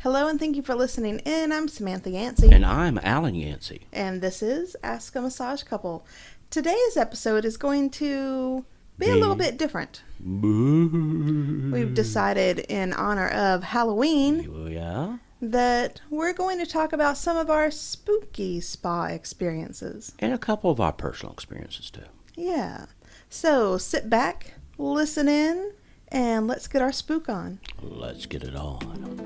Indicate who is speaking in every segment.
Speaker 1: Hello and thank you for listening in. I'm Samantha Yancey.
Speaker 2: And I'm Alan Yancey.
Speaker 1: And this is Ask a Massage Couple. Today's episode is going to be a little bit different. We've decided in honor of Halloween that we're going to talk about some of our spooky spa experiences.
Speaker 2: And a couple of our personal experiences too.
Speaker 1: Yeah. So sit back, listen in, and let's get our spook on.
Speaker 2: Let's get it on.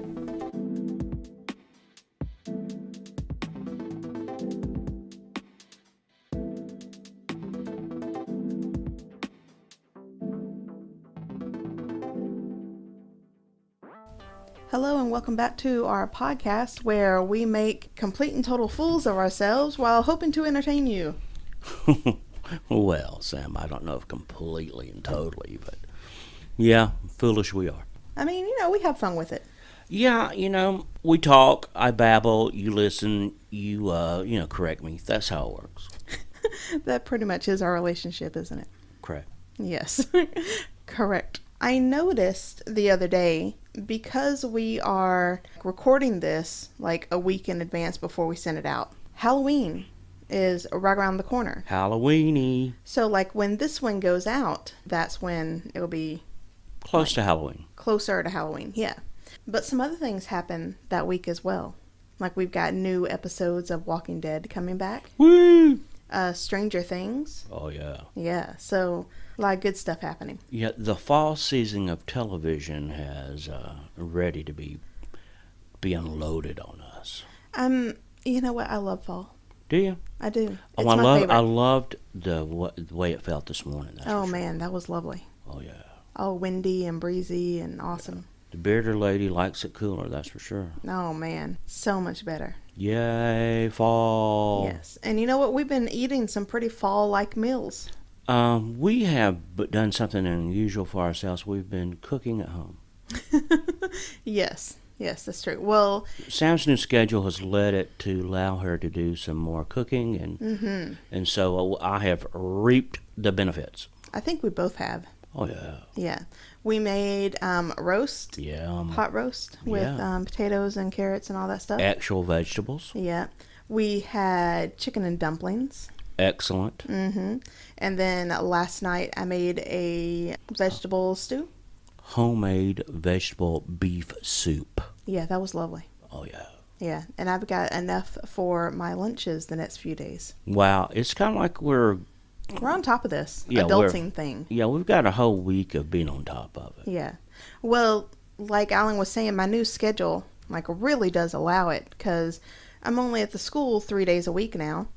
Speaker 1: Hello and welcome back to our podcast where we make complete and total fools of ourselves while hoping to entertain you.
Speaker 2: Well, Sam, I don't know if completely and totally, but yeah, foolish we are.
Speaker 1: I mean, we have fun with it.
Speaker 2: Yeah, we talk, I babble, you listen, you correct me. That's how it works.
Speaker 1: That pretty much is our relationship, isn't it?
Speaker 2: Correct.
Speaker 1: Yes, correct. I noticed the other day, because we are recording this like a week in advance before we send it out, Halloween is right around the corner.
Speaker 2: Halloweeny.
Speaker 1: So like when this one goes out, that's when it'll be
Speaker 2: close to Halloween.
Speaker 1: Closer to Halloween, yeah. But some other things happen that week as well. Like we've got new episodes of Walking Dead coming back.
Speaker 2: Woo!
Speaker 1: Stranger Things.
Speaker 2: Oh, yeah.
Speaker 1: Yeah, so a lot of good stuff happening.
Speaker 2: Yeah, the fall season of television has ready to be unloaded on us.
Speaker 1: You know what? I love fall.
Speaker 2: Do you?
Speaker 1: I do.
Speaker 2: Oh,
Speaker 1: It's my favorite.
Speaker 2: I loved the way it felt this morning.
Speaker 1: Oh, man, that was lovely.
Speaker 2: Oh, yeah.
Speaker 1: Oh, windy and breezy and awesome.
Speaker 2: Yeah. The bearded lady likes it cooler, that's for sure.
Speaker 1: Oh, man, so much better.
Speaker 2: Yay, fall.
Speaker 1: Yes, and you know what? We've been eating some pretty fall-like meals.
Speaker 2: We have done something unusual for ourselves. We've been cooking at home.
Speaker 1: Yes, that's true. Well,
Speaker 2: Sam's new schedule has led it to allow her to do some more cooking, and so I have reaped the benefits.
Speaker 1: I think we both have.
Speaker 2: Oh, yeah.
Speaker 1: Yeah. We made roast.
Speaker 2: Yeah.
Speaker 1: Hot roast with potatoes and carrots and all that stuff.
Speaker 2: Actual vegetables.
Speaker 1: Yeah. We had chicken and dumplings.
Speaker 2: Excellent.
Speaker 1: Mm-hmm. And then last night I made a vegetable stew.
Speaker 2: Homemade vegetable beef soup.
Speaker 1: Yeah, that was lovely.
Speaker 2: Oh, yeah.
Speaker 1: Yeah, and I've got enough for my lunches the next few days.
Speaker 2: Wow, it's kind of like we're
Speaker 1: on top of this adulting thing.
Speaker 2: Yeah, we've got a whole week of being on top of it.
Speaker 1: Yeah. Well, like Alan was saying, my new schedule really does allow it because I'm only at the school 3 days a week now,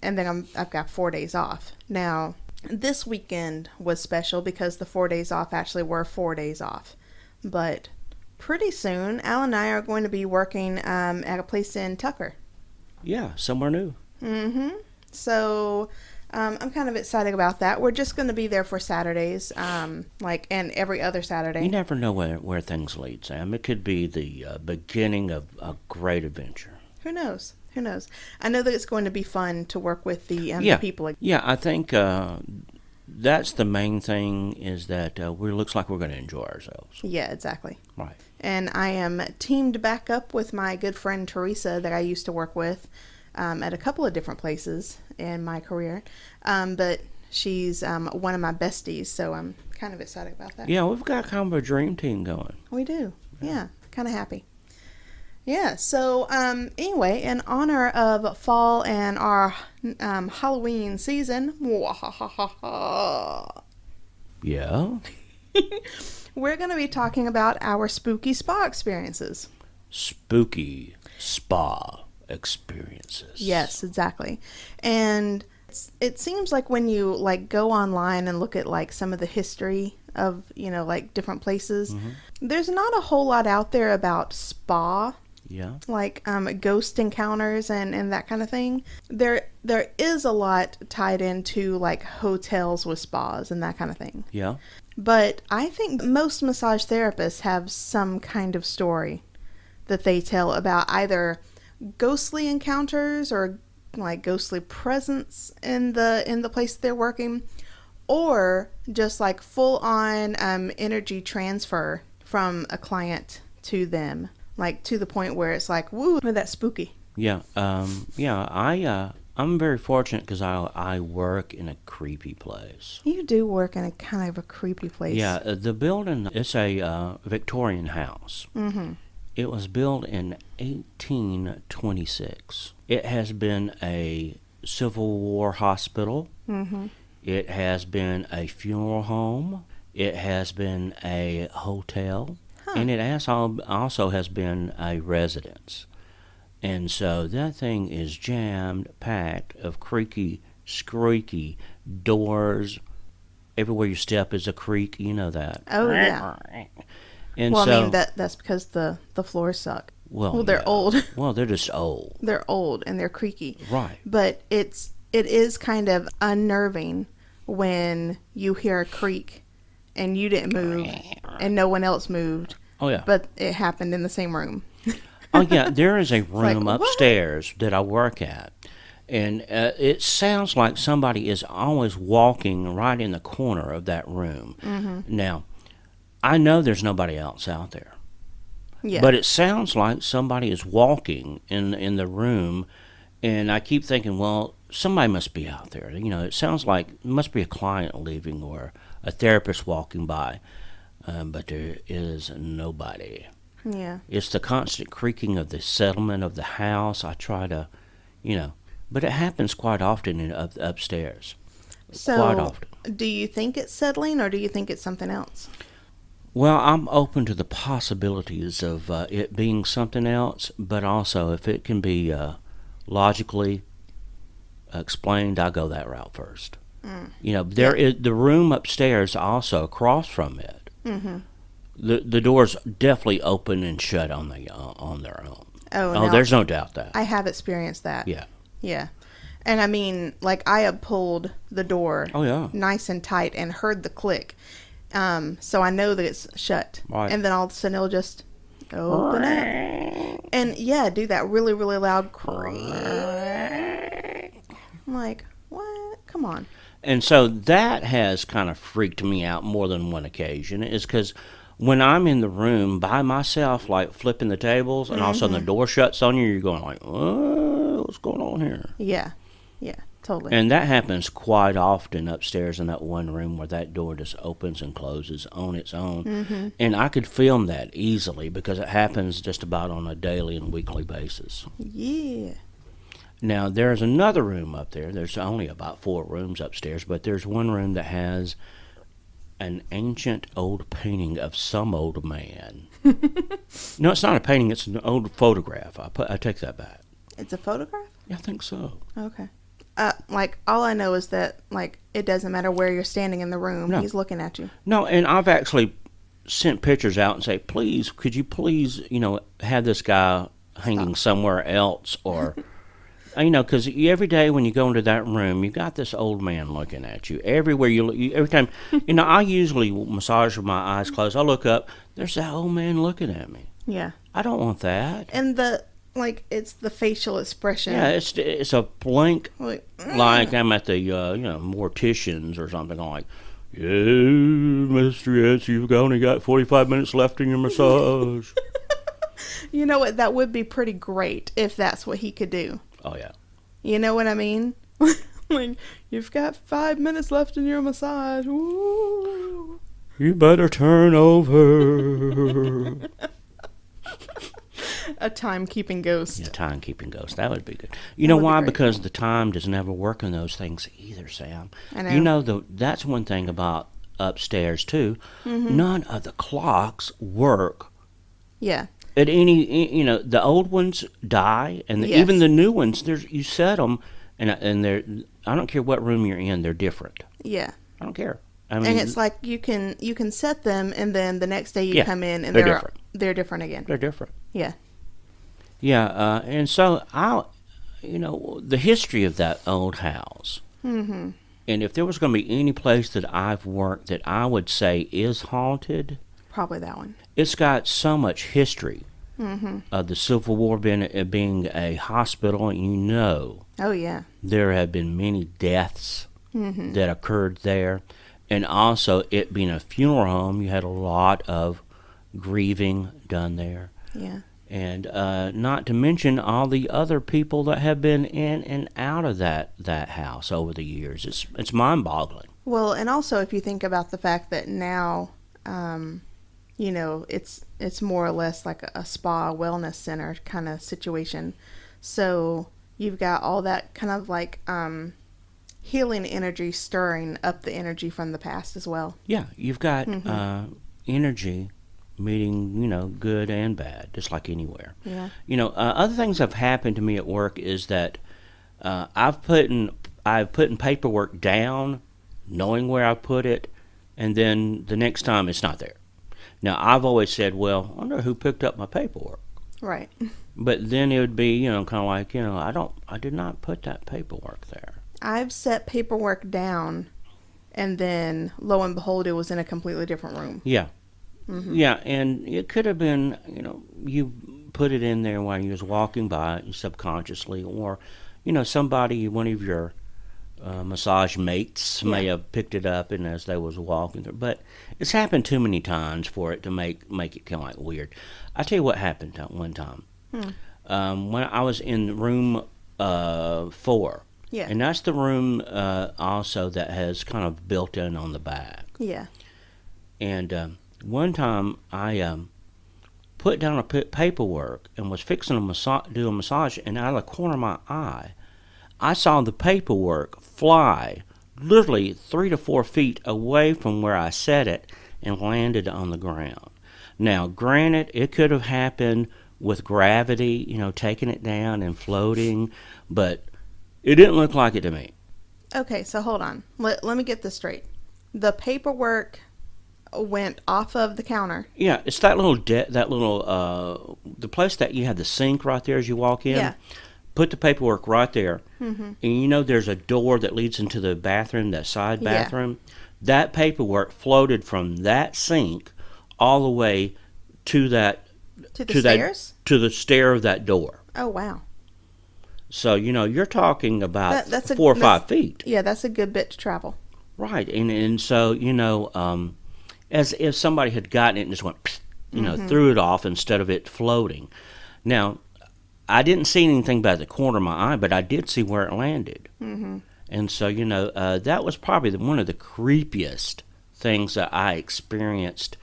Speaker 1: and then I've got 4 days off. Now, this weekend was special because the 4 days off actually were 4 days off. But pretty soon, Alan and I are going to be working at a place in Tucker.
Speaker 2: Yeah, somewhere new.
Speaker 1: Mm-hmm. So I'm kind of excited about that. We're just going to be there for Saturdays, and every other Saturday.
Speaker 2: You never know where things lead, Sam. It could be the beginning of a great adventure.
Speaker 1: Who knows? I know that it's going to be fun to work with the people.
Speaker 2: Yeah, I think that's the main thing is that looks like we're going to enjoy ourselves.
Speaker 1: Yeah, exactly.
Speaker 2: Right.
Speaker 1: And I am teamed back up with my good friend Teresa that I used to work with at a couple of different places in my career. But she's one of my besties, so I'm kind of excited about that.
Speaker 2: Yeah, we've got kind of a dream team going.
Speaker 1: We do. Yeah, kind of happy. Yeah, so anyway, in honor of fall and our Halloween season,
Speaker 2: yeah,
Speaker 1: we're going to be talking about our spooky spa experiences.
Speaker 2: Spooky spa experiences.
Speaker 1: Yes, exactly. And it seems like when you go online and look at some of the history of different places, there's not a whole lot out there about spa.
Speaker 2: Yeah.
Speaker 1: Ghost encounters and that kind of thing. There is a lot tied into hotels with spas and that kind of thing.
Speaker 2: Yeah.
Speaker 1: But I think most massage therapists have some kind of story that they tell about either ghostly encounters or ghostly presence in the place that they're working, or just full on energy transfer from a client to them. like to the point where it's like, woo, that's spooky.
Speaker 2: Yeah. I'm very fortunate because I work in a creepy place.
Speaker 1: You do work in a kind of a creepy place.
Speaker 2: Yeah, the building, it's a Victorian house.
Speaker 1: Mm-hmm.
Speaker 2: It was built in 1826. It has been a Civil War hospital.
Speaker 1: Mm-hmm.
Speaker 2: It has been a funeral home. It has been a hotel.
Speaker 1: Huh.
Speaker 2: And it also has been a residence. And so that thing is jammed, packed of creaky, squeaky doors. Everywhere you step is a creak. You know that.
Speaker 1: Oh, yeah.
Speaker 2: And
Speaker 1: well,
Speaker 2: so,
Speaker 1: I mean, that's because the floors suck.
Speaker 2: well,
Speaker 1: They're
Speaker 2: yeah.
Speaker 1: old.
Speaker 2: Well, they're just old.
Speaker 1: They're old and they're creaky.
Speaker 2: Right.
Speaker 1: But it is kind of unnerving when you hear a creak and you didn't move and no one else moved.
Speaker 2: Oh, yeah.
Speaker 1: But it happened in the same room.
Speaker 2: Oh, yeah, there is a room
Speaker 1: like,
Speaker 2: upstairs that I work at, and it sounds like somebody is always walking right in the corner of that room.
Speaker 1: Mm-hmm.
Speaker 2: Now, I know there's nobody else out there,
Speaker 1: Yeah.
Speaker 2: but it sounds like somebody is walking in the room, and I keep thinking, well, somebody must be out there. You know, it sounds like it must be a client leaving or a therapist walking by, but there is nobody.
Speaker 1: Yeah.
Speaker 2: It's the constant creaking of the settlement of the house. I try to, but it happens quite often upstairs.
Speaker 1: So,
Speaker 2: Quite often.
Speaker 1: do you think it's settling or do you think it's something else?
Speaker 2: Well, I'm open to the possibilities of it being something else, but also if it can be logically explained, I go that route first. There is the room upstairs also across from it.
Speaker 1: Mm-hmm.
Speaker 2: The doors definitely open and shut on their own.
Speaker 1: Oh,
Speaker 2: There's no doubt that.
Speaker 1: I have experienced that.
Speaker 2: Yeah.
Speaker 1: Yeah. And I mean, like, I have pulled the door
Speaker 2: Oh, yeah.
Speaker 1: nice and tight and heard the click. So I know that it's shut.
Speaker 2: Right.
Speaker 1: And then all of a sudden it'll just open up. And yeah, do that really, really loud creak. I'm like, what? Come on.
Speaker 2: And so that has kind of freaked me out more than one occasion, is because when I'm in the room by myself, like flipping the tables, and all of a sudden the door shuts on you, you're going like, what's going on here?
Speaker 1: Yeah. Yeah, totally.
Speaker 2: And that happens quite often upstairs in that one room where that door just opens and closes on its own.
Speaker 1: Mm-hmm.
Speaker 2: And I could film that easily because it happens just about on a daily and weekly basis.
Speaker 1: Yeah.
Speaker 2: Now, there's another room up there. There's only about 4 rooms upstairs, but there's one room that has an ancient old painting of some old man. No, it's not a painting. It's an old photograph. I take that back.
Speaker 1: It's a photograph?
Speaker 2: Yeah, I think so.
Speaker 1: Okay. Like, all I know is that, like, it doesn't matter where you're standing in the room.
Speaker 2: No.
Speaker 1: He's looking at you.
Speaker 2: No, and I've actually sent pictures out and say, please, could you please, have this guy hanging somewhere else, or, because every day when you go into that room, you got this old man looking at you. Everywhere you look, every time, I usually massage with my eyes closed. I look up, there's that old man looking at me.
Speaker 1: Yeah.
Speaker 2: I don't want that.
Speaker 1: And it's the facial expression.
Speaker 2: Yeah, it's a blank,
Speaker 1: Like
Speaker 2: I'm at the, morticians or something. I'm like, yeah, Mr. Yancey, you've only got 45 minutes left in your massage.
Speaker 1: You know what? That would be pretty great if that's what he could do.
Speaker 2: Oh, yeah.
Speaker 1: You know what I mean? Like, you've got 5 minutes left in your massage. Woo.
Speaker 2: You better turn over.
Speaker 1: A timekeeping ghost.
Speaker 2: Yeah, timekeeping ghost. That would be good. You know why? Because the time does never work on those things either, Sam.
Speaker 1: I know.
Speaker 2: That's one thing about upstairs, too.
Speaker 1: Mm-hmm.
Speaker 2: None of the clocks work.
Speaker 1: Yeah.
Speaker 2: At the old ones die, and
Speaker 1: Yes.
Speaker 2: even the new ones, you set them, and they're, I don't care what room you're in, they're different.
Speaker 1: Yeah.
Speaker 2: I don't care. I mean,
Speaker 1: And it's like you can set them, and then the next day you
Speaker 2: Yeah,
Speaker 1: come in, and
Speaker 2: they're different.
Speaker 1: They're different again.
Speaker 2: They're different.
Speaker 1: Yeah.
Speaker 2: Yeah, and so the history of that old house.
Speaker 1: Mm-hmm.
Speaker 2: And if there was going to be any place that I've worked that I would say is haunted,
Speaker 1: Probably that one.
Speaker 2: it's got so much history
Speaker 1: Mm-hmm.
Speaker 2: of the Civil War being a hospital. And
Speaker 1: Oh, yeah.
Speaker 2: there have been many deaths
Speaker 1: Mm-hmm.
Speaker 2: that occurred there. And also, it being a funeral home, you had a lot of grieving done there.
Speaker 1: Yeah.
Speaker 2: and not to mention all the other people that have been in and out of that house over the years. It's mind-boggling.
Speaker 1: Well, and also if you think about the fact that now, it's more or less like a spa wellness center kind of situation. So you've got all that kind of like healing energy stirring up the energy from the past as well.
Speaker 2: Yeah, you've got energy meeting, good and bad, just like anywhere.
Speaker 1: Yeah.
Speaker 2: Other things that have happened to me at work is that I've put in paperwork down, knowing where I put it, and then the next time it's not there. Now, I've always said, well, I wonder who picked up my paperwork.
Speaker 1: Right.
Speaker 2: But then it would be, kind of like, I did not put that paperwork there.
Speaker 1: I've set paperwork down, and then lo and behold, it was in a completely different room.
Speaker 2: Yeah. Yeah, and it could have been, you put it in there while you was walking by subconsciously, or, somebody, one of your massage mates may have picked it up and as they was walking through. But it's happened too many times for it to make it kind of like weird. I tell you what happened one time. When I was in room 4.
Speaker 1: Yeah.
Speaker 2: And that's the room also that has kind of built in on the back.
Speaker 1: Yeah.
Speaker 2: And one time I put down a paperwork and was fixing to do a massage, and out of the corner of my eye, I saw the paperwork fly literally 3 to 4 feet away from where I set it and landed on the ground. Now, granted, it could have happened with gravity, taking it down and floating, but it didn't look like it to me.
Speaker 1: Okay, so hold on. Let me get this straight. The paperwork went off of the counter.
Speaker 2: Yeah, it's that little the place that you have the sink right there as you walk in.
Speaker 1: Yeah.
Speaker 2: Put the paperwork right there. And there's a door that leads into the bathroom, that side bathroom. Yeah. That paperwork floated from that sink all the way to that
Speaker 1: stairs?
Speaker 2: To the stair of that door.
Speaker 1: Oh, wow.
Speaker 2: So, you're talking about
Speaker 1: that's
Speaker 2: 4 or 5 feet.
Speaker 1: Yeah, that's a good bit to travel.
Speaker 2: Right. And so, as if somebody had gotten it and just went, threw it off instead of it floating. Now, I didn't see anything by the corner of my eye, but I did see where it landed. And so, that was probably one of the creepiest things that I experienced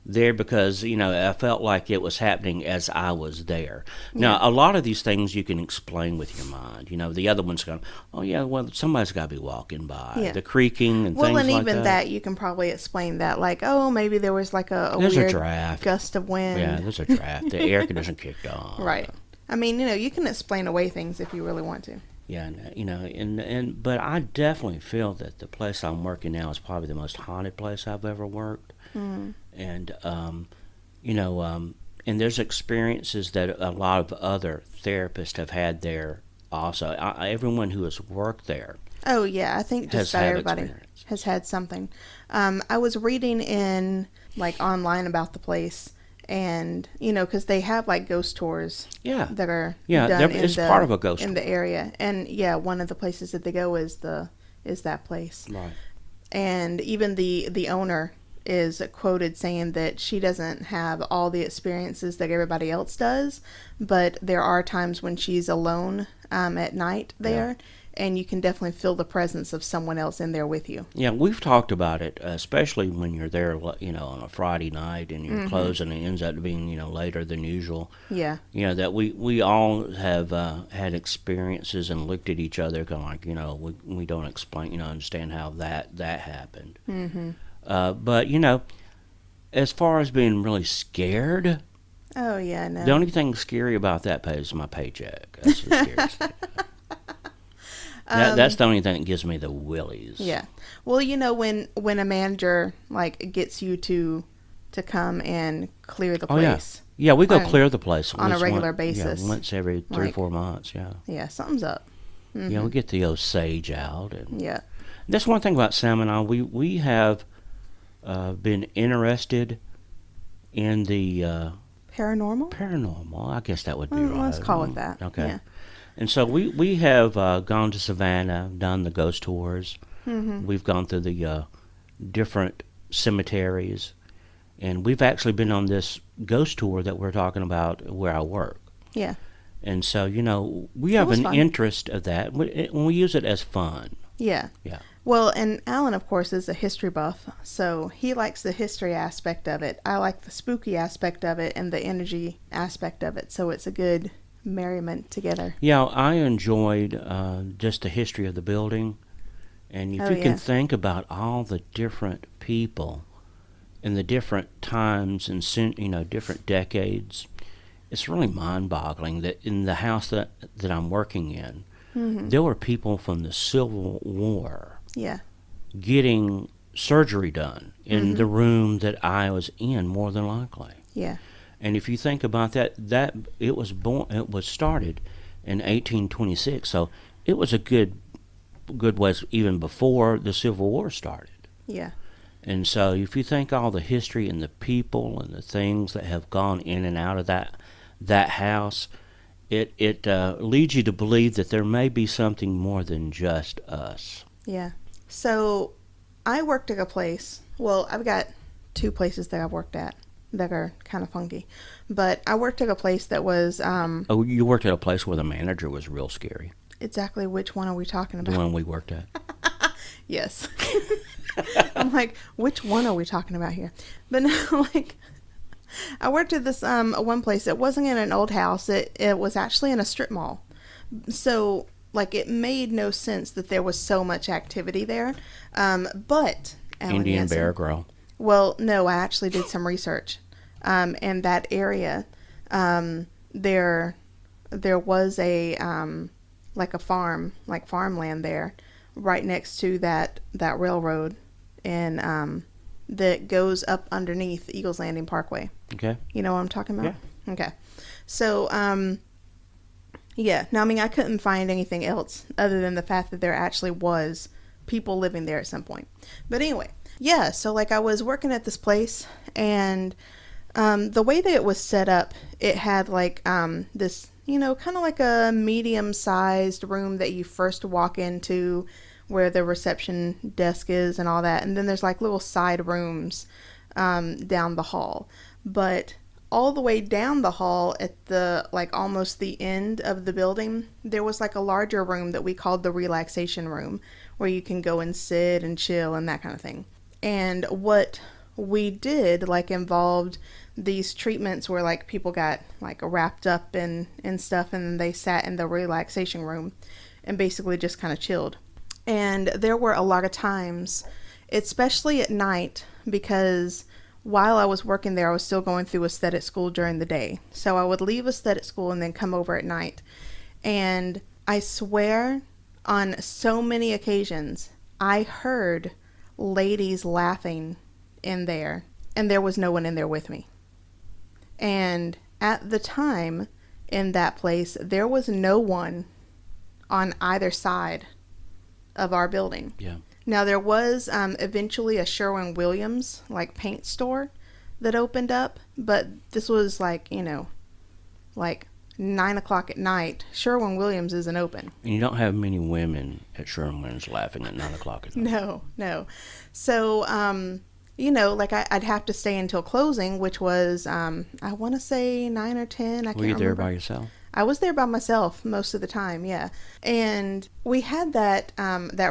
Speaker 2: there because, I felt like it was happening as I was there. Now, a lot of these things you can explain with your mind. The other one's going, oh, yeah, well, somebody's got to be walking by. Yeah. The creaking and things like that.
Speaker 1: Well, and even that, you can probably explain that. Like, oh, maybe there was like a weird
Speaker 2: draft.
Speaker 1: Gust of wind.
Speaker 2: Yeah, there's a draft. The air conditioner kicked on.
Speaker 1: Right. I mean, you can explain away things if you really want to.
Speaker 2: Yeah, but I definitely feel that the place I'm working now is probably the most haunted place I've ever worked. And, and there's experiences that a lot of other therapists have had there also. Everyone who has worked there.
Speaker 1: Oh, yeah, I think just about everybody has had something. I was reading online about the place. And, because they have, ghost tours that are done
Speaker 2: it's part of a ghost
Speaker 1: in
Speaker 2: tour.
Speaker 1: the area. And, one of the places that they go is that place.
Speaker 2: Right.
Speaker 1: And even the owner is quoted saying that she doesn't have all the experiences that everybody else does, but there are times when she's alone at night there. Yeah. And you can definitely feel the presence of someone else in there with you.
Speaker 2: Yeah, we've talked about it, especially when you're there, on a Friday night and you're closing and it ends up being, later than usual.
Speaker 1: Yeah.
Speaker 2: That we all have had experiences and looked at each other going like, we don't understand how that happened. But, as far as being really scared.
Speaker 1: Oh, yeah, no.
Speaker 2: The only thing scary about that is my paycheck. That's the scariest thing. That's the only thing that gives me the willies.
Speaker 1: Yeah. Well, when a manager gets you to come and clear the place.
Speaker 2: Yeah, we go clear the place
Speaker 1: on a regular basis.
Speaker 2: Yeah, once every 3-4 months. Yeah.
Speaker 1: Yeah, something's up.
Speaker 2: Yeah, we get the old sage out. And
Speaker 1: yeah.
Speaker 2: That's one thing about Sam and I. We have been interested in the
Speaker 1: paranormal.
Speaker 2: Paranormal, I guess that would be right.
Speaker 1: Let's call it that.
Speaker 2: Okay.
Speaker 1: Yeah.
Speaker 2: And so we have gone to Savannah, done the ghost tours. We've gone through the different cemeteries, And we've actually been on this ghost tour that we're talking about where I work.
Speaker 1: Yeah.
Speaker 2: And so, we have an
Speaker 1: fun.
Speaker 2: interest of that when we use it as fun.
Speaker 1: Yeah.
Speaker 2: Yeah.
Speaker 1: Well, and Alan, of course, is a history buff, so he likes the history aspect of it. I like the spooky aspect of it and the energy aspect of it, so it's a good merriment together.
Speaker 2: Yeah, I enjoyed just the history of the building. And if you can think about all the different people in the different times and, different decades, it's really mind-boggling that in the house that I'm working in, there were people from the Civil War getting surgery done in the room that I was in, more than likely.
Speaker 1: Yeah.
Speaker 2: And if you think about that it was started in 1826, so it was a good ways even before the Civil War started.
Speaker 1: Yeah.
Speaker 2: And so if you think all the history and the people and the things that have gone in and out of that house, it leads you to believe that there may be something more than just us.
Speaker 1: Yeah. So I worked at a place. Well, I've got 2 places that I've worked at that are kind of funky. But I worked at a place that was...
Speaker 2: Oh, you worked at a place where the manager was real scary.
Speaker 1: Exactly which one are we talking about?
Speaker 2: The one we worked at.
Speaker 1: Yes. I'm like, which one are we talking about here? But no, I worked at this one place. It wasn't in an old house. It was actually in a strip mall. So, it made no sense that there was so much activity there. But Alan
Speaker 2: Indian
Speaker 1: Yancey,
Speaker 2: Bear Grill.
Speaker 1: Well, no, I actually did some research. In that area, there was a farmland there, right next to that railroad, and that goes up underneath Eagles Landing Parkway.
Speaker 2: Okay.
Speaker 1: You know what I'm talking about?
Speaker 2: Yeah.
Speaker 1: Okay. So, yeah. Now, I couldn't find anything else other than the fact that there actually was people living there at some point. But anyway, yeah. So, I was working at this place, and the way that it was set up, it had this, kind of like a medium-sized room that you first walk into, where the reception desk is and all that. And then there's little side rooms down the hall. But all the way down the hall at the almost the end of the building, there was a larger room that we called the relaxation room, where you can go and sit and chill and that kind of thing. And what we did involved these treatments where people got wrapped up and stuff, and then they sat in the relaxation room and basically just kind of chilled. And there were a lot of times, especially at night, because while I was working there, I was still going through aesthetic school during the day. So I would leave aesthetic school and then come over at night. And I swear, on so many occasions, I heard ladies laughing in there, and there was no one in there with me. And at the time, in that place, there was no one on either side of our building.
Speaker 2: Yeah.
Speaker 1: Now, there was eventually a Sherwin-Williams paint store that opened up, but this was 9 o'clock at night. Sherwin-Williams isn't open.
Speaker 2: And you don't have many women at Sherwin's laughing at 9 o'clock at night.
Speaker 1: No. So, I'd have to stay until closing, which was, I want to say 9 or 10. I can't remember.
Speaker 2: Were you there by yourself?
Speaker 1: I was there by myself most of the time, yeah. And we had that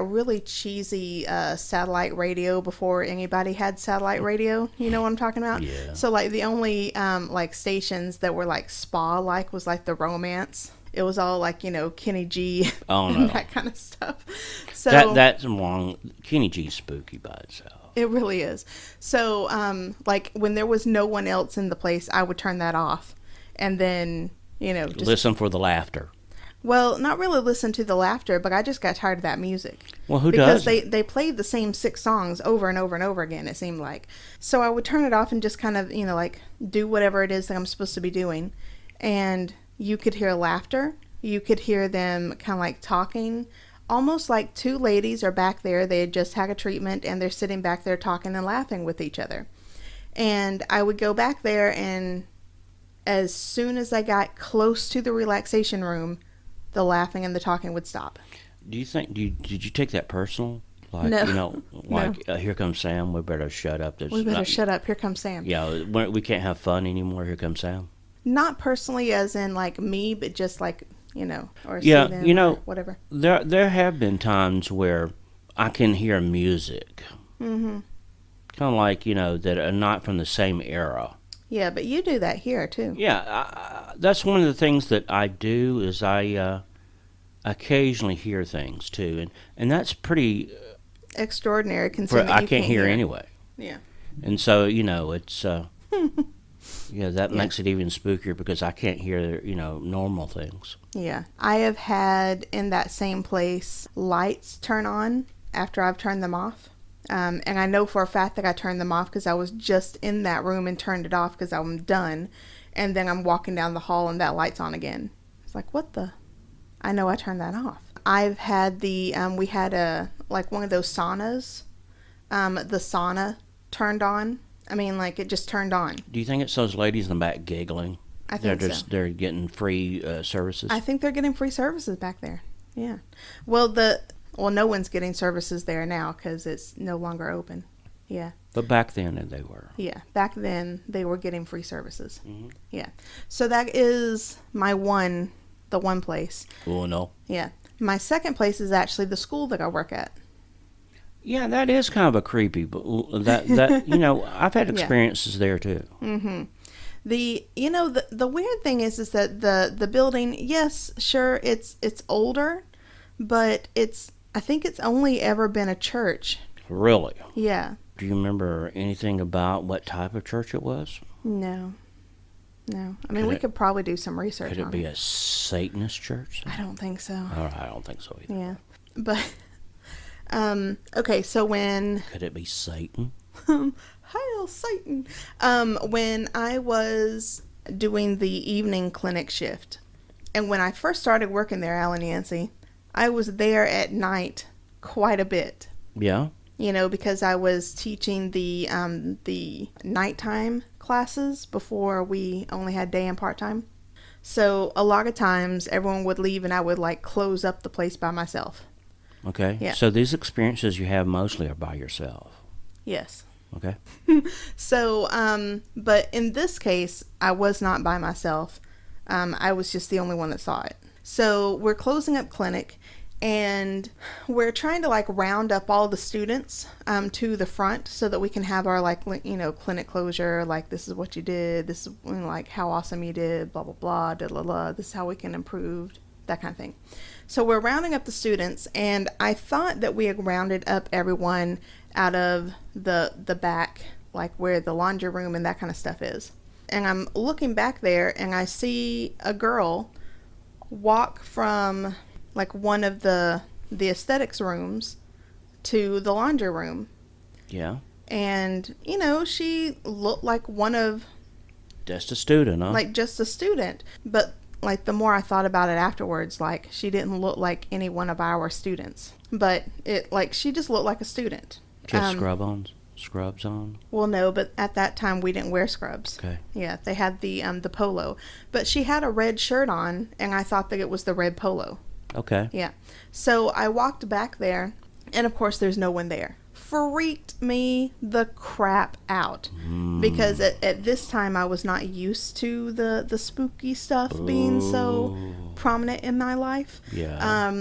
Speaker 1: really cheesy satellite radio before anybody had satellite radio. You know what I'm talking about?
Speaker 2: Yeah.
Speaker 1: So the only stations that were spa was the Romance. It was all Kenny G and that kind of stuff. So
Speaker 2: that's wrong. Kenny G's spooky by itself.
Speaker 1: It really is. So when there was no one else in the place, I would turn that off, and then just
Speaker 2: listen for the laughter.
Speaker 1: Well, not really listen to the laughter, but I just got tired of that music.
Speaker 2: Well, who does?
Speaker 1: Because they played the same 6 songs over and over and over again, it seemed like. So I would turn it off and just kind of, do whatever it is that I'm supposed to be doing. And you could hear laughter. You could hear them kind of talking. Almost like 2 ladies are back there. They had just had a treatment, and they're sitting back there talking and laughing with each other. And I would go back there, and as soon as I got close to the relaxation room, the laughing and the talking would stop.
Speaker 2: Do you think? Did you take that personal? Like,
Speaker 1: No.
Speaker 2: you know,
Speaker 1: No.
Speaker 2: like, here comes Sam, we better shut up.
Speaker 1: We better shut up. Here comes Sam.
Speaker 2: Yeah, we can't have fun anymore. Here comes Sam.
Speaker 1: Not personally as in like me, but just like, you know, or see
Speaker 2: Yeah,
Speaker 1: them
Speaker 2: you know,
Speaker 1: or whatever.
Speaker 2: there have been times where I can hear music,
Speaker 1: Mm-hmm.
Speaker 2: kind of like, you know, that are not from the same era.
Speaker 1: Yeah, but you do that here too.
Speaker 2: Yeah, that's one of the things that I do is I occasionally hear things too, and that's pretty.
Speaker 1: Extraordinary considering
Speaker 2: I
Speaker 1: you
Speaker 2: can't hear anyway.
Speaker 1: Yeah.
Speaker 2: And so, you know, it's yeah, that
Speaker 1: Yeah.
Speaker 2: makes it even spookier because I can't hear, you know, normal things.
Speaker 1: Yeah. I have had in that same place lights turn on after I've turned them off. And I know for a fact that I turned them off because I was just in that room and turned it off because I'm done. And then I'm walking down the hall and that light's on again. It's like, what the? I know I turned that off. I've had we had like one of those saunas. The sauna turned on. I mean, like it just turned on.
Speaker 2: Do you think it's those ladies in the back giggling?
Speaker 1: I think so.
Speaker 2: They're getting free services.
Speaker 1: I think they're getting free services back there. Yeah. Well, no one's getting services there now because it's no longer open. Yeah.
Speaker 2: But back then they were.
Speaker 1: Yeah. Back then they were getting free services.
Speaker 2: Mm-hmm.
Speaker 1: Yeah. So that is the one place.
Speaker 2: Oh no.
Speaker 1: Yeah. My second place is actually the school that I work at.
Speaker 2: Yeah, that is kind of a creepy, but that you know, I've had
Speaker 1: Yeah.
Speaker 2: experiences there too.
Speaker 1: Mm-hmm. The weird thing is that the building, yes, sure, it's older, but I think it's only ever been a church.
Speaker 2: Really?
Speaker 1: Yeah.
Speaker 2: Do you remember anything about what type of church it was?
Speaker 1: No. I mean, we could probably do some research on it.
Speaker 2: Could it be a Satanist church?
Speaker 1: I don't think so.
Speaker 2: Oh, I don't think so either.
Speaker 1: Yeah. But, okay, so when...
Speaker 2: Could it be Satan?
Speaker 1: Hail Satan! When I was doing the evening clinic shift, and when I first started working there, Alan Yancey, I was there at night quite a bit.
Speaker 2: Yeah.
Speaker 1: You know, because I was teaching the nighttime classes before we only had day and part-time. So a lot of times everyone would leave and I would like close up the place by myself.
Speaker 2: Okay.
Speaker 1: Yeah.
Speaker 2: So these experiences you have mostly are by yourself.
Speaker 1: Yes.
Speaker 2: Okay.
Speaker 1: So, but in this case, I was not by myself. I was just the only one that saw it. So we're closing up clinic and we're trying to like round up all the students to the front so that we can have our like, you know, clinic closure. Like, this is what you did. This is like how awesome you did, blah, blah, blah, da, blah, blah. This is how we can improve, that kind of thing. So we're rounding up the students, and I thought that we had rounded up everyone out of the back, like where the laundry room and that kind of stuff is. And I'm looking back there, and I see a girl walk from like one of the aesthetics rooms to the laundry room.
Speaker 2: Yeah.
Speaker 1: And, you know, she looked like
Speaker 2: Just a student, huh?
Speaker 1: like just a student. But like the more I thought about it afterwards, like she didn't look like any one of our students. But she just looked like a student.
Speaker 2: Just scrubs on?
Speaker 1: Well, no, but at that time we didn't wear scrubs.
Speaker 2: Okay.
Speaker 1: Yeah, they had the polo. But she had a red shirt on, and I thought that it was the red polo.
Speaker 2: Okay.
Speaker 1: Yeah. So I walked back there, and of course there's no one there. Freaked me the crap out. Because at this time I was not used to the spooky stuff being so prominent in my life.
Speaker 2: Yeah.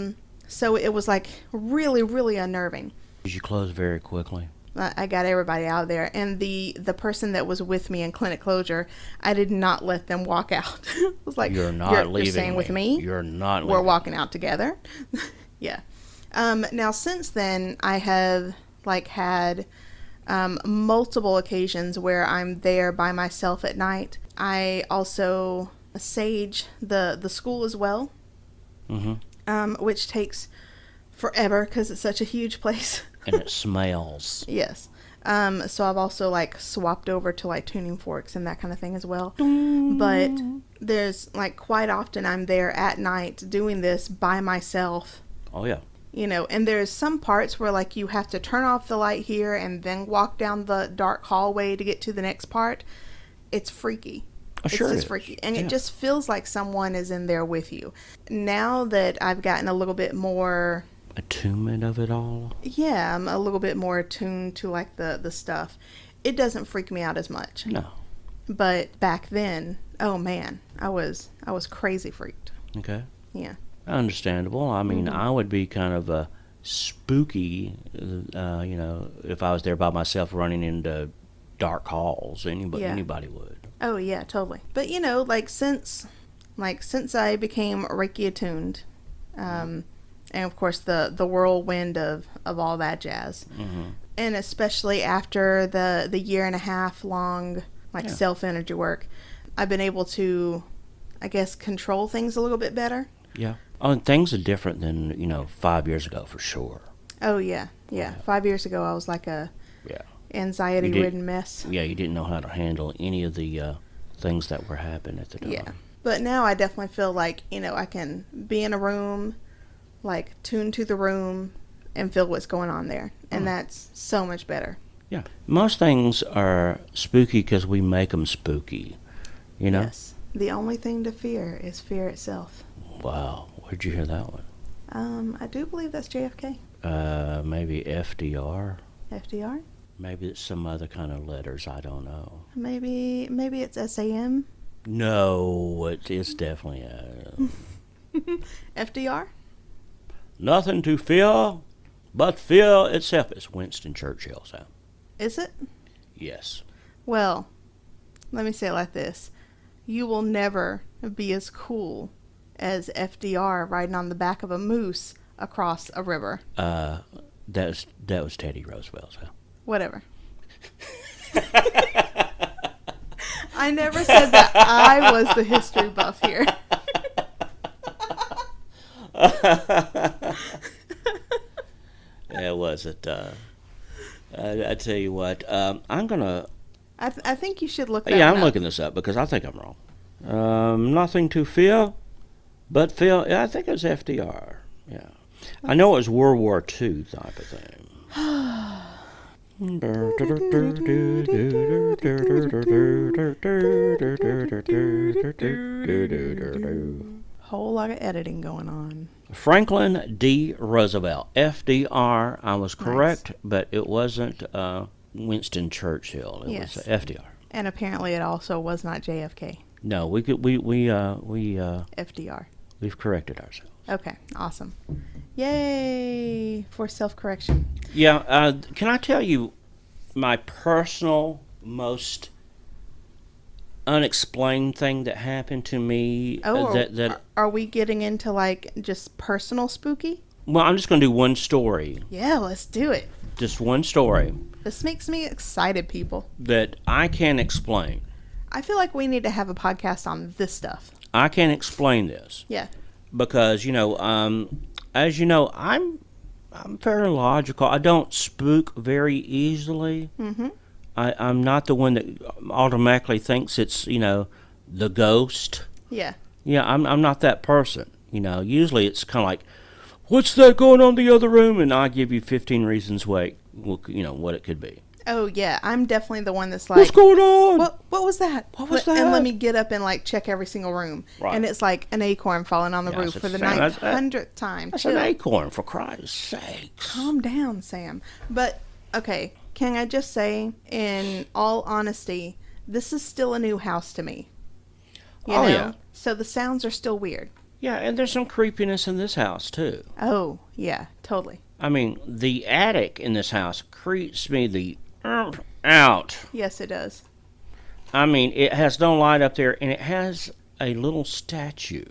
Speaker 1: So it was like really, really unnerving.
Speaker 2: Did you close very quickly?
Speaker 1: I got everybody out of there, and the person that was with me in clinic closure, I did not let them walk out. I was like,
Speaker 2: You're not leaving
Speaker 1: you're staying with me.
Speaker 2: You're not leaving.
Speaker 1: We're walking out together. Yeah. Now since then, I have like had multiple occasions where I'm there by myself at night. I also sage the school as well, which takes forever because it's such a huge place.
Speaker 2: And it smells.
Speaker 1: Yes. So I've also like swapped over to like tuning forks and that kind of thing as well. But there's like quite often I'm there at night doing this by myself.
Speaker 2: Oh yeah.
Speaker 1: You know, and there's some parts where like you have to turn off the light here and then walk down the dark hallway to get to the next part. It's freaky.
Speaker 2: Oh, sure
Speaker 1: it's
Speaker 2: it
Speaker 1: just
Speaker 2: is.
Speaker 1: freaky. And
Speaker 2: Yeah.
Speaker 1: it just feels like someone is in there with you. Now that I've gotten a little bit more
Speaker 2: attunement of it all.
Speaker 1: Yeah, I'm a little bit more attuned to like the stuff. It doesn't freak me out as much.
Speaker 2: No.
Speaker 1: But back then, oh man, I was crazy freaked.
Speaker 2: Okay.
Speaker 1: Yeah.
Speaker 2: Understandable. I mean, I would be kind of a spooky, if I was there by myself running into dark halls. Anybody would.
Speaker 1: Oh yeah, totally. But since I became Reiki attuned, and of course the whirlwind of all that jazz, and especially after the year and a half long self energy work, I've been able to, I guess, control things a little bit better.
Speaker 2: Yeah. Oh, and things are different than 5 years ago for sure.
Speaker 1: Oh yeah. 5 years ago, I was like a anxiety-ridden mess.
Speaker 2: Yeah, you didn't know how to handle any of the things that were happening at the time.
Speaker 1: Yeah, but now I definitely feel like I can be in a room, tune to the room, and feel what's going on there, and that's so much better.
Speaker 2: Yeah, most things are spooky because we make them spooky.
Speaker 1: Yes, the only thing to fear is fear itself.
Speaker 2: Wow, where'd you hear that one?
Speaker 1: I do believe that's JFK.
Speaker 2: Maybe FDR.
Speaker 1: FDR?
Speaker 2: Maybe it's some other kind of letters. I don't know.
Speaker 1: Maybe it's SAM.
Speaker 2: No, it's definitely
Speaker 1: FDR?
Speaker 2: Nothing to fear but fear itself. It's Winston Churchill, Sam.
Speaker 1: Is it?
Speaker 2: Yes.
Speaker 1: Well, let me say it like this. You will never be as cool as FDR riding on the back of a moose across a river.
Speaker 2: That was Teddy Roosevelt, Sam.
Speaker 1: Whatever. I never said that I was the history buff here.
Speaker 2: Yeah, was it? I tell you what, I'm gonna.
Speaker 1: I think you should look that
Speaker 2: Yeah,
Speaker 1: one
Speaker 2: I'm
Speaker 1: up.
Speaker 2: looking this up because I think I'm wrong. Nothing to fear, but fear. Yeah, I think it was FDR. Yeah, I know it was World War II type of thing.
Speaker 1: Whole lot of editing going on.
Speaker 2: Franklin D. Roosevelt, FDR. I was correct,
Speaker 1: Nice.
Speaker 2: but it wasn't Winston Churchill. It
Speaker 1: Yes.
Speaker 2: was FDR.
Speaker 1: And apparently it also was not JFK.
Speaker 2: No, we've
Speaker 1: FDR.
Speaker 2: corrected ourselves.
Speaker 1: Okay, awesome. Yay for self-correction.
Speaker 2: Yeah, can I tell you my personal most unexplained thing that happened to me?
Speaker 1: Are we getting into just personal spooky?
Speaker 2: Well, I'm just going to do one story.
Speaker 1: Yeah, let's do it.
Speaker 2: Just one story
Speaker 1: This makes me excited, people.
Speaker 2: that I can't explain.
Speaker 1: I feel like we need to have a podcast on this stuff.
Speaker 2: I can't explain this
Speaker 1: Yeah.
Speaker 2: because as you know, I'm very logical. I don't spook very easily.
Speaker 1: Mm-hmm.
Speaker 2: I'm not the one that automatically thinks it's the ghost.
Speaker 1: Yeah.
Speaker 2: Yeah, I'm not that person. Usually it's kind of like, what's that going on in the other room? And I give you 15 reasons what it could be.
Speaker 1: Oh, yeah. I'm definitely the one that's like,
Speaker 2: What's going on?
Speaker 1: What was that?
Speaker 2: What was that?
Speaker 1: And let me get up and check every single room.
Speaker 2: Right.
Speaker 1: And it's like an acorn falling on the
Speaker 2: Yeah,
Speaker 1: roof
Speaker 2: that's
Speaker 1: for the
Speaker 2: Sam, that's-
Speaker 1: 900th time.
Speaker 2: That's
Speaker 1: Chill.
Speaker 2: an acorn, for Christ's sakes.
Speaker 1: Calm down, Sam. But, okay, can I just say, in all honesty, this is still a new house to me. You know?
Speaker 2: Yeah.
Speaker 1: So the sounds are still weird.
Speaker 2: Yeah, and there's some creepiness in this house, too.
Speaker 1: Oh, yeah, totally.
Speaker 2: I mean, the attic in this house creeps me the out.
Speaker 1: Yes, it does.
Speaker 2: I mean, it has no light up there, and it has a little statue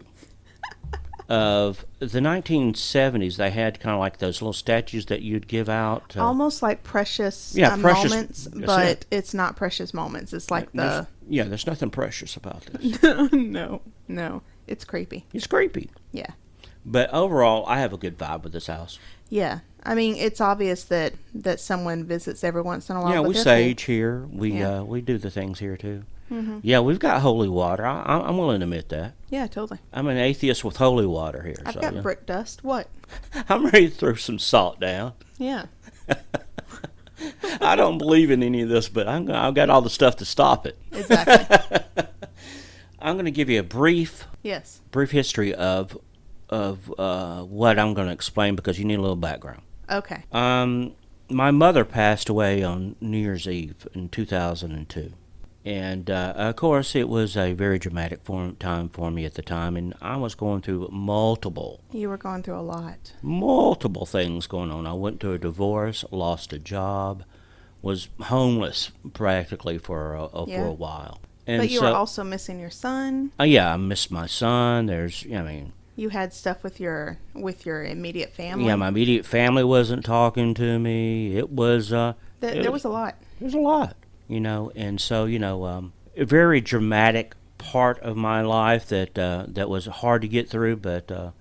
Speaker 2: of the 1970s. They had kind of like those little statues that you'd give out.
Speaker 1: Almost like precious,
Speaker 2: precious
Speaker 1: moments,
Speaker 2: that's
Speaker 1: but
Speaker 2: it.
Speaker 1: it's not precious moments. It's like the...
Speaker 2: There's nothing precious about this.
Speaker 1: No. It's creepy.
Speaker 2: It's creepy.
Speaker 1: Yeah.
Speaker 2: But overall, I have a good vibe with this house.
Speaker 1: Yeah. I mean, it's obvious that someone visits every once in a while.
Speaker 2: Yeah,
Speaker 1: but
Speaker 2: we
Speaker 1: they're
Speaker 2: sage here. We
Speaker 1: Yeah.
Speaker 2: we do the things here, too.
Speaker 1: Mm-hmm.
Speaker 2: Yeah, we've got holy water. I'm willing to admit that.
Speaker 1: Yeah, totally.
Speaker 2: I'm an atheist with holy water here.
Speaker 1: I've
Speaker 2: so,
Speaker 1: got brick dust. What?
Speaker 2: I'm ready to throw some salt down.
Speaker 1: Yeah.
Speaker 2: I don't believe in any of this, but I've got all the stuff to stop it.
Speaker 1: Exactly.
Speaker 2: I'm going to give you a brief
Speaker 1: Yes.
Speaker 2: history of what I'm going to explain because you need a little background.
Speaker 1: Okay.
Speaker 2: My mother passed away on New Year's Eve in 2002. And, of course, it was a very dramatic time for me at the time, and I was going through
Speaker 1: You were going through a lot.
Speaker 2: multiple things going on. I went through a divorce, lost a job, was homeless practically for a while. And
Speaker 1: but you were also missing your son.
Speaker 2: Yeah, I missed my son.
Speaker 1: You had stuff with your immediate family.
Speaker 2: Yeah, my immediate family wasn't talking to me. It was
Speaker 1: there was a lot.
Speaker 2: There's a lot, and so a very dramatic part of my life that was hard to get through, but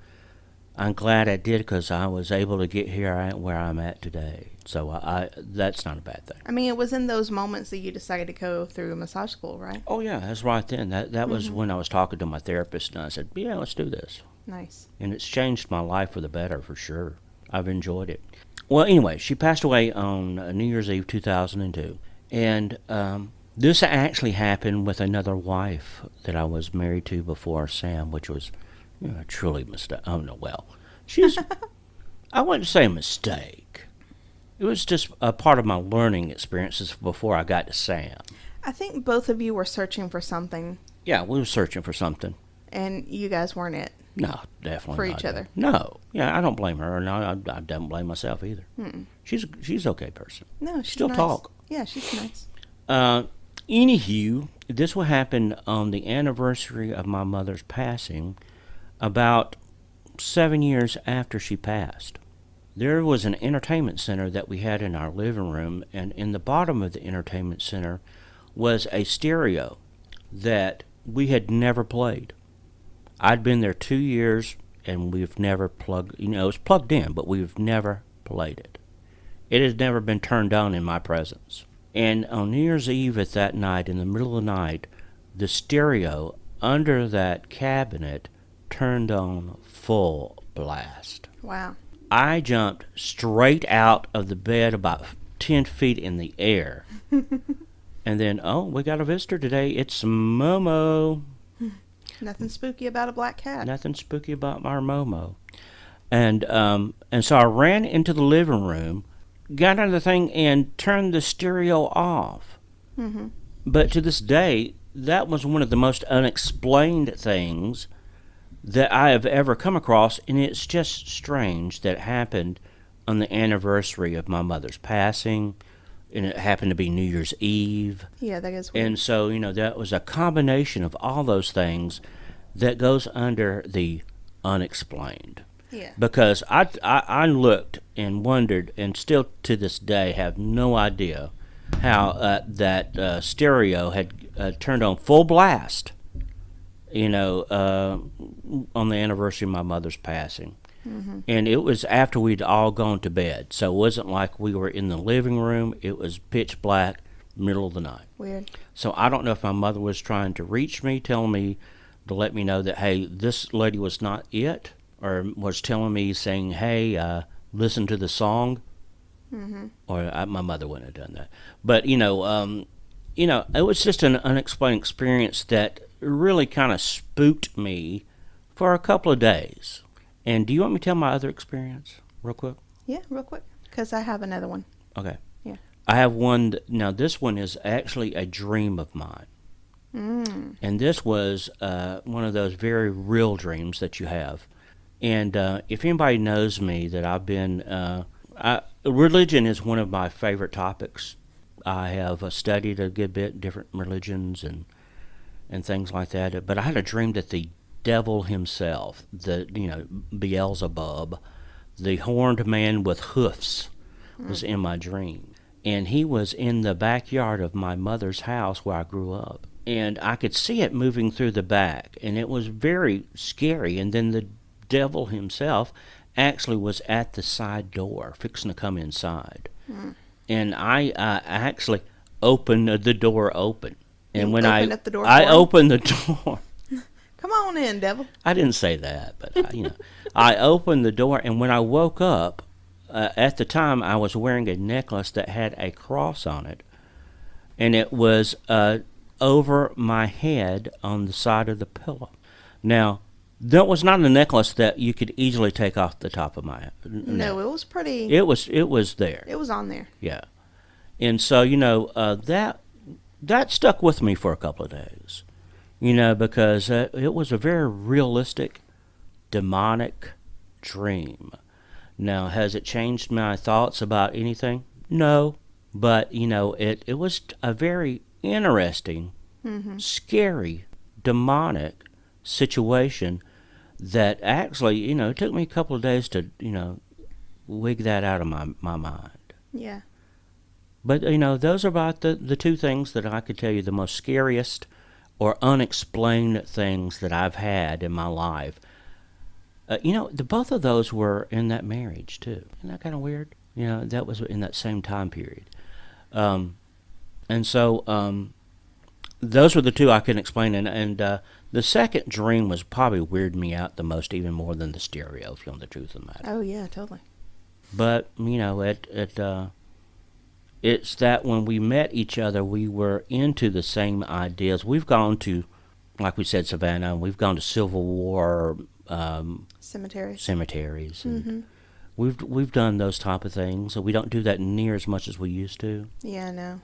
Speaker 2: I'm glad I did because I was able to get here where I'm at today. So that's not a bad thing.
Speaker 1: I mean, it was in those moments that you decided to go through massage school, right?
Speaker 2: Oh yeah, that's right then. That was when I was talking to my therapist, and I said, "Yeah, let's do this."
Speaker 1: Nice.
Speaker 2: And it's changed my life for the better, for sure. I've enjoyed it. Well, anyway, she passed away on New Year's Eve 2002. And this actually happened with another wife that I was married to before Sam, which was truly a mistake. Oh, no, well, I wouldn't say a mistake. It was just a part of my learning experiences before I got to Sam.
Speaker 1: I think both of you were searching for something.
Speaker 2: Yeah, we were searching for something.
Speaker 1: And you guys weren't it.
Speaker 2: No, definitely
Speaker 1: for
Speaker 2: not
Speaker 1: each other.
Speaker 2: No, yeah, I don't blame her, and I don't blame myself either.
Speaker 1: Mm-mm.
Speaker 2: She's an okay person.
Speaker 1: No, she's
Speaker 2: still
Speaker 1: nice.
Speaker 2: Talk.
Speaker 1: Yeah, she's nice.
Speaker 2: Anywho, this will happen on the anniversary of my mother's passing, about 7 years after she passed. There was an entertainment center that we had in our living room, and in the bottom of the entertainment center was a stereo that we had never played. I'd been there 2 years, and we've never plugged, it was plugged in, but we've never played it. It has never been turned on in my presence. And on New Year's Eve at that night, in the middle of the night, the stereo under that cabinet turned on full blast.
Speaker 1: Wow.
Speaker 2: I jumped straight out of the bed about 10 feet in the air. And then, we got a visitor today. It's Momo.
Speaker 1: Nothing spooky about a black cat.
Speaker 2: Nothing spooky about our Momo. And so I ran into the living room, got under the thing, and turned the stereo off.
Speaker 1: Mm-hmm.
Speaker 2: But to this day, that was one of the most unexplained things that I have ever come across, and it's just strange that it happened on the anniversary of my mother's passing, and it happened to be New Year's Eve.
Speaker 1: Yeah, that is weird.
Speaker 2: And so, that was a combination of all those things that goes under the unexplained.
Speaker 1: Yeah.
Speaker 2: Because I looked and wondered, and still to this day have no idea how that stereo had turned on full blast, on the anniversary of my mother's passing.
Speaker 1: Mm-hmm.
Speaker 2: And it was after we'd all gone to bed. So it wasn't like we were in the living room. It was pitch black, middle of the night.
Speaker 1: Weird.
Speaker 2: So I don't know if my mother was trying to reach me, telling me to let me know that, hey, this lady was not it, or was telling me, saying, hey, listen to the song.
Speaker 1: Mm-hmm.
Speaker 2: Or my mother wouldn't have done that. But, it was just an unexplained experience that really kind of spooked me for a couple of days. And do you want me to tell my other experience real quick?
Speaker 1: Yeah, real quick, because I have another one.
Speaker 2: Okay.
Speaker 1: Yeah.
Speaker 2: I have one. Now, this one is actually a dream of mine.
Speaker 1: Mm.
Speaker 2: And this was one of those very real dreams that you have. And if anybody knows me, that I've been... religion is one of my favorite topics. I have studied a good bit, different religions and things like that. But I had a dream that the devil himself, Beelzebub, the horned man with hoofs, was in my dream. And he was in the backyard of my mother's house where I grew up. And I could see it moving through the back, and it was very scary. And then the devil himself actually was at the side door, fixing to come inside. Mm. And I actually opened the door open. And when I opened the door...
Speaker 1: Come on in, devil.
Speaker 2: I didn't say that, but I opened the door, and when I woke up, at the time I was wearing a necklace that had a cross on it, and it was over my head on the side of the pillow. Now, That was not a necklace that you could easily take off the top of my
Speaker 1: No,
Speaker 2: neck.
Speaker 1: it was pretty.
Speaker 2: It was there.
Speaker 1: It was on there.
Speaker 2: Yeah. And so, that stuck with me for a couple of days, because it was a very realistic, demonic dream. Now, has it changed my thoughts about anything? No. But, it was a very interesting, scary, demonic situation that actually, it took me a couple of days to, wig that out of my mind.
Speaker 1: Yeah.
Speaker 2: But, those are about the two things that I could tell you the most scariest or unexplained things that I've had in my life. Both of those were in that marriage, too. Isn't that kind of weird? That was in that same time period. And so those were the two I couldn't explain. And the second dream was probably weirded me out the most, even more than the stereo, if you want the truth of the matter.
Speaker 1: Oh, yeah, totally.
Speaker 2: But, it's that when we met each other, we were into the same ideas. We've gone to, like we said, Savannah, we've gone to Civil War cemeteries. And we've done those type of things. So we don't do that near as much as we used to.
Speaker 1: Yeah, no.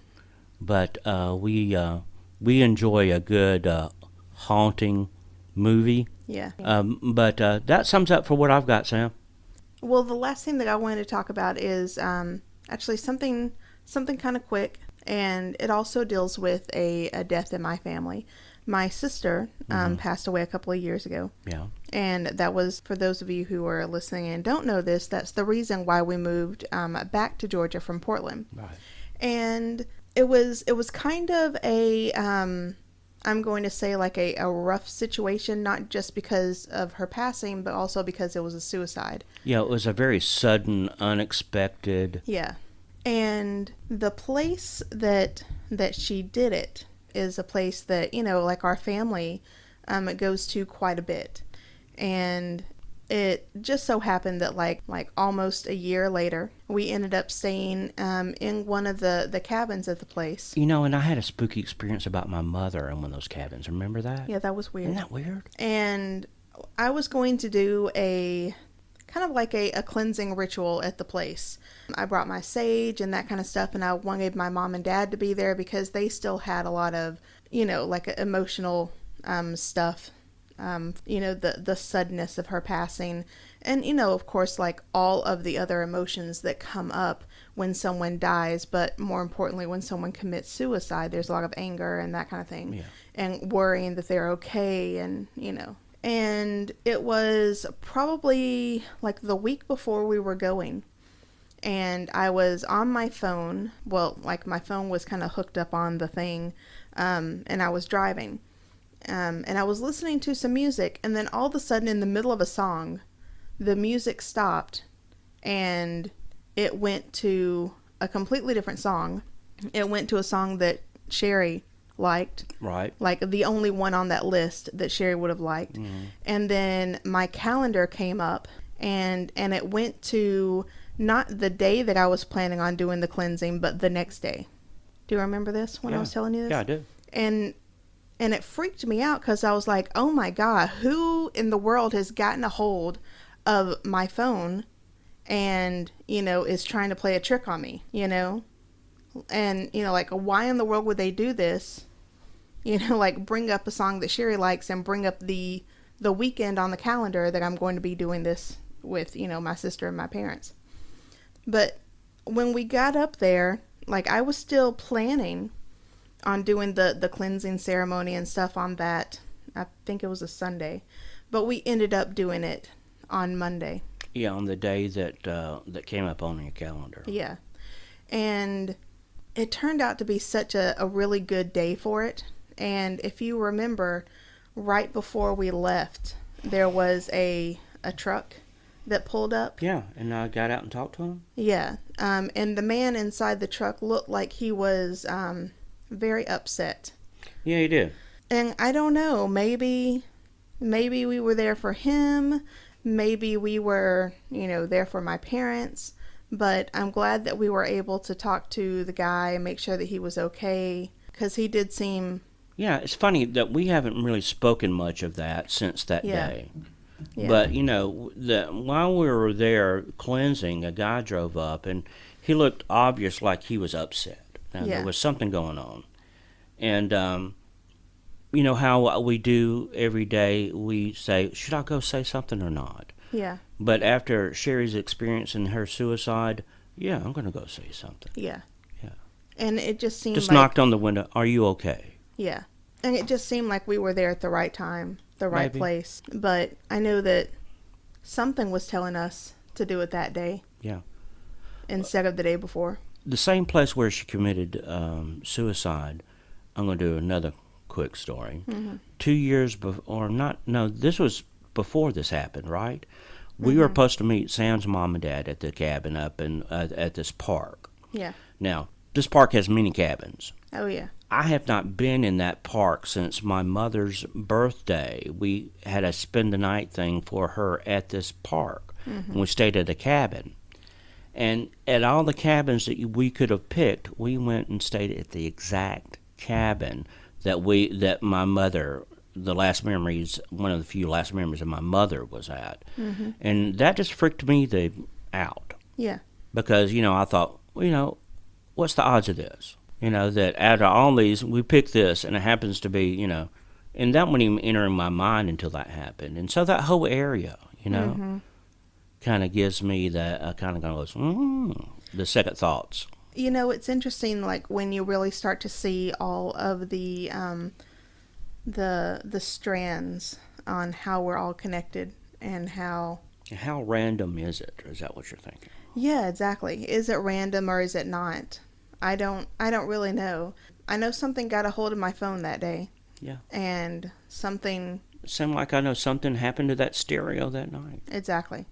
Speaker 2: But we enjoy a good haunting movie.
Speaker 1: Yeah.
Speaker 2: But that sums up for what I've got, Sam.
Speaker 1: Well, the last thing that I wanted to talk about is actually something kind of quick, and it also deals with a death in my family. My sister passed away a couple of years ago.
Speaker 2: Yeah.
Speaker 1: And that was, for those of you who are listening and don't know this, that's the reason why we moved back to Georgia from Portland.
Speaker 2: Right.
Speaker 1: And it was kind of a, I'm going to say like a rough situation, not just because of her passing, but also because it was a suicide.
Speaker 2: Yeah, it was a very sudden, unexpected.
Speaker 1: Yeah. And the place that she did it is a place that, like our family it goes to quite a bit. And it just so happened that like almost a year later, we ended up staying in one of the cabins at the place.
Speaker 2: And I had a spooky experience about my mother in one of those cabins. Remember that?
Speaker 1: Yeah, that was weird.
Speaker 2: Isn't that weird?
Speaker 1: And I was going to do a kind of like a cleansing ritual at the place. I brought my sage and that kind of stuff, and I wanted my mom and dad to be there because they still had a lot of, like emotional stuff. The suddenness of her passing, and of course, like all of the other emotions that come up when someone dies, but more importantly when someone commits suicide. There's a lot of anger and that kind of thing.
Speaker 2: Yeah.
Speaker 1: And worrying that they're okay, and and it was probably like the week before we were going, and I was on my phone. Well, like my phone was kind of hooked up on the thing, and I was driving. And I was listening to some music, and then all of a sudden in the middle of a song, the music stopped, and it went to a completely different song. It went to a song that Sherry liked.
Speaker 2: Right.
Speaker 1: Like the only one on that list that Sherry would have liked. Mm-hmm. And then my calendar came up, and it went to not the day that I was planning on doing the cleansing, but the next day. Do you remember this when I was telling you this?
Speaker 2: Yeah, I do.
Speaker 1: And it freaked me out because I was like, oh my God, who in the world has gotten a hold of my phone and, is trying to play a trick on me, And, like, why in the world would they do this? Like bring up a song that Sherry likes and bring up the weekend on the calendar that I'm going to be doing this with, my sister and my parents. But when we got up there, like I was still planning on doing the cleansing ceremony and stuff on that. I think it was a Sunday, but we ended up doing it on Monday.
Speaker 2: Yeah, on the day that came up on your calendar.
Speaker 1: Yeah, and it turned out to be such a really good day for it. And if you remember, right before we left, there was a truck that pulled up.
Speaker 2: Yeah, and I got out and talked to him.
Speaker 1: Yeah, and the man inside the truck looked like he was very upset.
Speaker 2: Yeah, he did.
Speaker 1: And I don't know, maybe we were there for him, maybe we were, there for my parents, but I'm glad that we were able to talk to the guy and make sure that he was okay, because he did seem
Speaker 2: Yeah, it's funny that we haven't really spoken much of that since that
Speaker 1: Yeah.
Speaker 2: day.
Speaker 1: Yeah.
Speaker 2: But while we were there cleansing, a guy drove up and he looked obvious like he was upset. Now there
Speaker 1: Yeah.
Speaker 2: was something going on, and you know how we do every day. We say, "Should I go say something or not?"
Speaker 1: Yeah.
Speaker 2: But after Sherry's experience in her suicide, yeah, I'm going to go say something.
Speaker 1: Yeah.
Speaker 2: Yeah.
Speaker 1: And it just seemed
Speaker 2: Just
Speaker 1: like,
Speaker 2: knocked on the window. Are you okay?
Speaker 1: yeah. And it just seemed like we were there at the right time, the right
Speaker 2: Maybe.
Speaker 1: place. But I knew that something was telling us to do it that day.
Speaker 2: Yeah.
Speaker 1: Instead of the day before.
Speaker 2: The same place where she committed suicide. I'm going to do another quick story. 2 years before, not, no, this was before this happened, right? We were supposed to meet Sam's mom and dad at the cabin up in at this park.
Speaker 1: Yeah.
Speaker 2: Now, this park has many cabins.
Speaker 1: Oh, yeah.
Speaker 2: I have not been in that park since my mother's birthday. We had a spend the night thing for her at this park. And we stayed at a cabin. And at all the cabins that we could have picked, we went and stayed at the exact cabin that my mother, the last memories, one of the few last memories of my mother was at. And that just freaked me out.
Speaker 1: Yeah.
Speaker 2: Because, I thought, what's the odds of this? That out of all these, we pick this, and it happens to be, and that wouldn't even enter my mind until that happened. And so that whole area, kind of gives me that, kind of goes, the second thoughts.
Speaker 1: It's interesting, like, when you really start to see all of the strands on how we're all connected and how...
Speaker 2: How random is it? Is that what you're thinking?
Speaker 1: Yeah, exactly. Is it random or is it not? I don't really know. I know something got a hold of my phone that day.
Speaker 2: Yeah.
Speaker 1: And something...
Speaker 2: It seemed like I know something happened to that stereo that night.
Speaker 1: Exactly.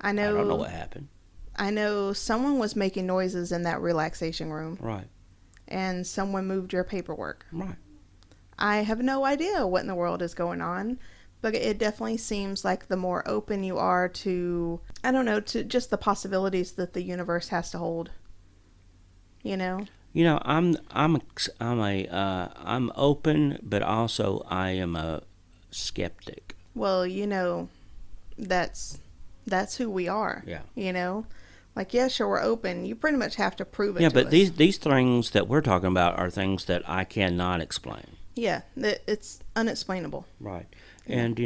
Speaker 2: I don't know what happened.
Speaker 1: I know someone was making noises in that relaxation room.
Speaker 2: Right.
Speaker 1: And someone moved your paperwork.
Speaker 2: Right.
Speaker 1: I have no idea what in the world is going on, but it definitely seems like the more open you are to, I don't know, to just the possibilities that the universe has to hold.
Speaker 2: I'm open, but also I am a skeptic.
Speaker 1: Well, that's who we are.
Speaker 2: Yeah.
Speaker 1: Like, yeah, sure, we're open. You pretty much have to prove it.
Speaker 2: Yeah,
Speaker 1: to
Speaker 2: but
Speaker 1: us.
Speaker 2: these things that we're talking about are things that I cannot explain.
Speaker 1: Yeah, it's unexplainable.
Speaker 2: Right.
Speaker 1: Yeah.
Speaker 2: And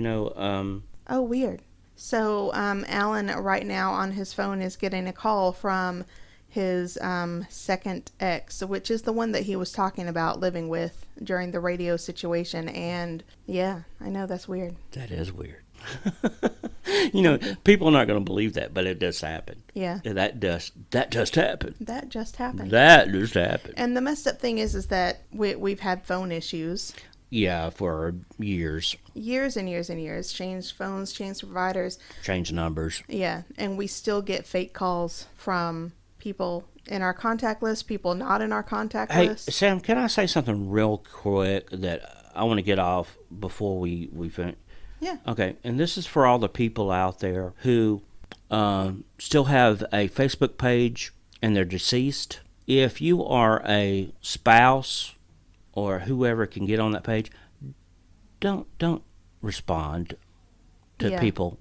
Speaker 1: oh, weird. So Alan right now on his phone is getting a call from his second ex, which is the one that he was talking about living with during the radio situation. And yeah, I know that's weird.
Speaker 2: That is weird. People are not going to believe that, but it does happen.
Speaker 1: Yeah.
Speaker 2: That just happened.
Speaker 1: That just happened.
Speaker 2: That just happened.
Speaker 1: And the messed up thing is that we've had phone issues.
Speaker 2: Yeah, for years.
Speaker 1: Years and years and years. Changed phones, changed providers.
Speaker 2: Changed numbers.
Speaker 1: Yeah, and we still get fake calls from people in our contact list, people not in our contact list.
Speaker 2: Hey, Sam, can I say something real quick that I want to get off before we finish?
Speaker 1: Yeah.
Speaker 2: Okay, and this is for all the people out there who still have a Facebook page and they're deceased. If you are a spouse or whoever can get on that page, don't respond to people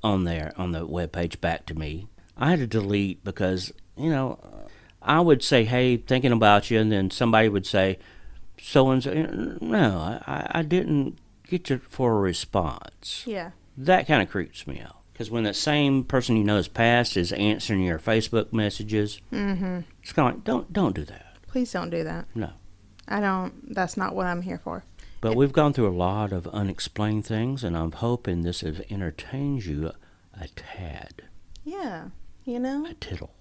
Speaker 2: on the webpage back to me. I had to delete because, I would say, hey, thinking about you, and then somebody would say, so-and-so. No, I didn't get you for a response.
Speaker 1: Yeah.
Speaker 2: That kind of creeps me out. Because when that same person you know is passed is answering your Facebook messages, it's kind of like, don't do that.
Speaker 1: Please don't do that.
Speaker 2: No.
Speaker 1: That's not what I'm here for.
Speaker 2: But we've gone through a lot of unexplained things, and I'm hoping this has entertained you a tad.
Speaker 1: Yeah,
Speaker 2: A tittle.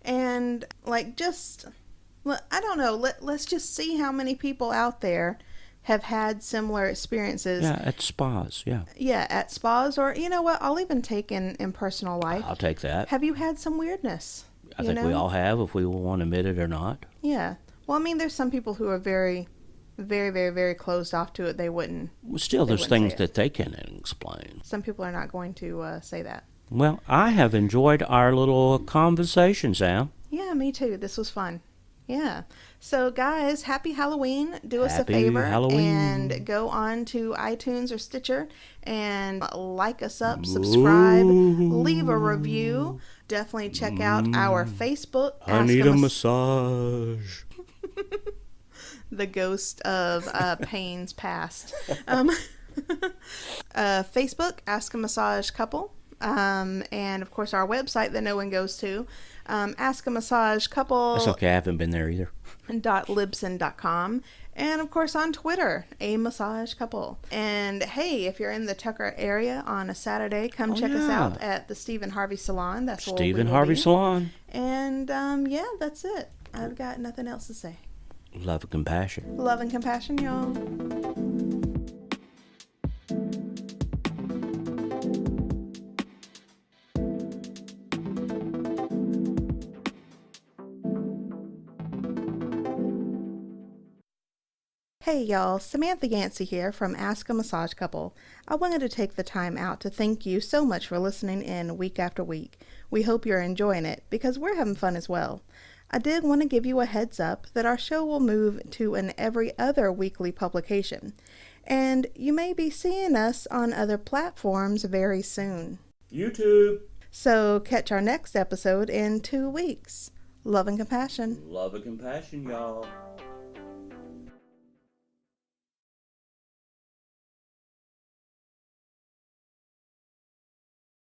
Speaker 1: And, like, I don't know, let's just see how many people out there have had similar experiences.
Speaker 2: Yeah, at spas, yeah.
Speaker 1: Yeah, at spas, or, you know what, I'll even take in personal life.
Speaker 2: I'll take that.
Speaker 1: Have you had some weirdness?
Speaker 2: I think we all have, if we want to admit it or not.
Speaker 1: Yeah. Well, I mean, there's some people who are very, very, very, very closed off to it. They wouldn't.
Speaker 2: Well, still, there's things that they can't explain.
Speaker 1: Some people are not going to say that.
Speaker 2: Well, I have enjoyed our little conversation, Sam.
Speaker 1: Yeah, me too. This was fun. Yeah. So, guys, happy Halloween. Do us a
Speaker 2: Happy
Speaker 1: favor
Speaker 2: Halloween.
Speaker 1: and go on to iTunes or Stitcher and like us up, subscribe, leave a review.
Speaker 2: Ooh.
Speaker 1: Definitely check out our Facebook.
Speaker 2: I need a massage.
Speaker 1: The ghost of Payne's past. Facebook, Ask a Massage Couple. And of course, our website that no one goes to, Ask a Massage Couple.
Speaker 2: That's okay. I haven't been there either.
Speaker 1: .libsyn.com, and of course on Twitter, A Massage Couple. And hey, if you're in the Tucker area on a Saturday, come check us out at the Stephen Harvey Salon. That's where
Speaker 2: Stephen
Speaker 1: we will
Speaker 2: Harvey
Speaker 1: be.
Speaker 2: Salon.
Speaker 1: And yeah, that's it. I've got nothing else to say.
Speaker 2: Love and compassion.
Speaker 1: Love and compassion, y'all. Hey y'all, Samantha Yancey here from Ask a Massage Couple. I wanted to take the time out to thank you so much for listening in week after week. We hope you're enjoying it because we're having fun as well. I did want to give you a heads up that our show will move to an every other weekly publication, and you may be seeing us on other platforms very soon.
Speaker 2: YouTube.
Speaker 1: So catch our next episode in 2 weeks. Love and compassion.
Speaker 2: Love and compassion, y'all.